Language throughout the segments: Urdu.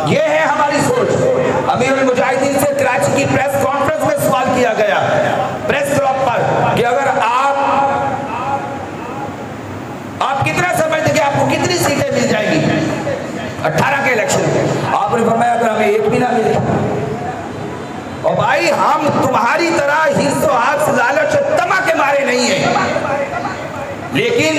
یہ ہے ہماری سوچ۔ امیر المجاہدین سے کراچی کی پریس کانفرنس میں سوال کیا گیا پریس کلب پر کہ اگر آپ کتنا سمجھتے کہ آپ کو کتنی سیٹیں مل جائیں گی 18 کے الیکشن؟ آپ نے فرمایا اگر ہمیں ایک بھی نہ ملے۔ اور بھائی ہم تمہاری طرح حرص و حسد لالچ و طمع کے مارے نہیں ہیں، لیکن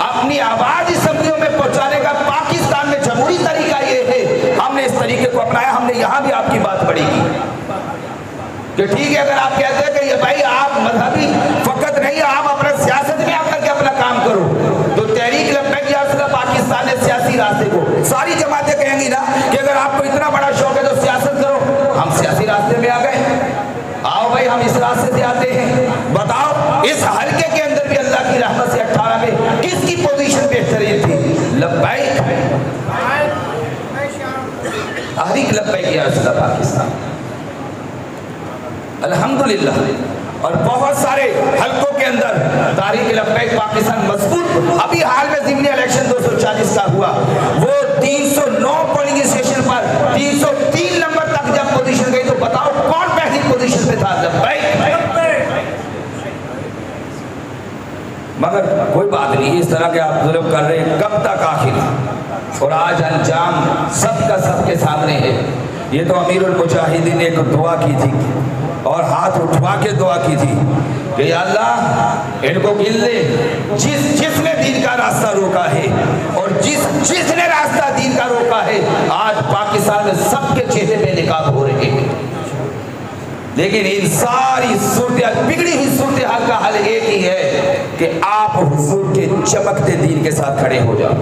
اپنی آواز اسمبلیوں میں پہنچانے کا پاکستان میں جمہوری طریقہ یہ ہے، ہم نے اس طریقے کو اپنایا۔ ہم نے یہاں بھی آپ کی بات پڑھی کی کہ ٹھیک ہے اگر آپ کہتے ہیں کہ یہ بھائی آپ مذہبی فقط نہیں، آپ اپنا سیاست میں آ کر کے اپنا کام کرو، تو تحریک لبیک یا رسول اللہ پاکستان نے سیاسی راستے کو، ساری جماعتیں کہیں گی نا کہ اگر آپ کو اتنا بڑا شوق ہے تو سیاست کرو، ہم سیاسی راستے میں آ گئے، آؤ بھائی ہم اس راستے سے آتے ہیں، بتاؤ اس حلقے کے اندر بھی اللہ کی رحمت سے 18 میں کس کی پوزیشن بہترین تھی؟ لبیک، تحریک لبیک یا رسول اللہ پاکستان، الحمدللہ۔ اور بہت سارے حلقوں کے اندر تحریک لبیک پاکستان مضبوط، ابھی حال میں ضمنی الیکشن 240 کا ہوا، وہ 309 پولنگ اسٹیشن پر 303 نمبر تک جب پوزیشن گئی تو بتاؤ کون پہلی پوزیشن پہ تھا؟ لبیک۔ مگر کوئی بات نہیں، اس طرح کے آپ ظلم کر رہے ہیں کب تک آخر؟ اور آج انجام سب کا سب کے سامنے ہے۔ یہ تو امیر المجاہدین نے ایک دعا کی تھی اور ہاتھ اٹھوا کے دعا کی تھی کہ یا اللہ ان کو گن لے، جس نے دین کا راستہ روکا ہے اور جس نے راستہ دین کا روکا ہے، آج پاکستان میں سب کے چہرے پہ نقاب ہو رہے ہیں۔ لیکن ان ساری صورتحال، بگڑی ہوئی صورتحال کا حل ایک ہی ہے کہ آپ حضور کے چمکتے دین کے ساتھ کھڑے ہو جاؤ۔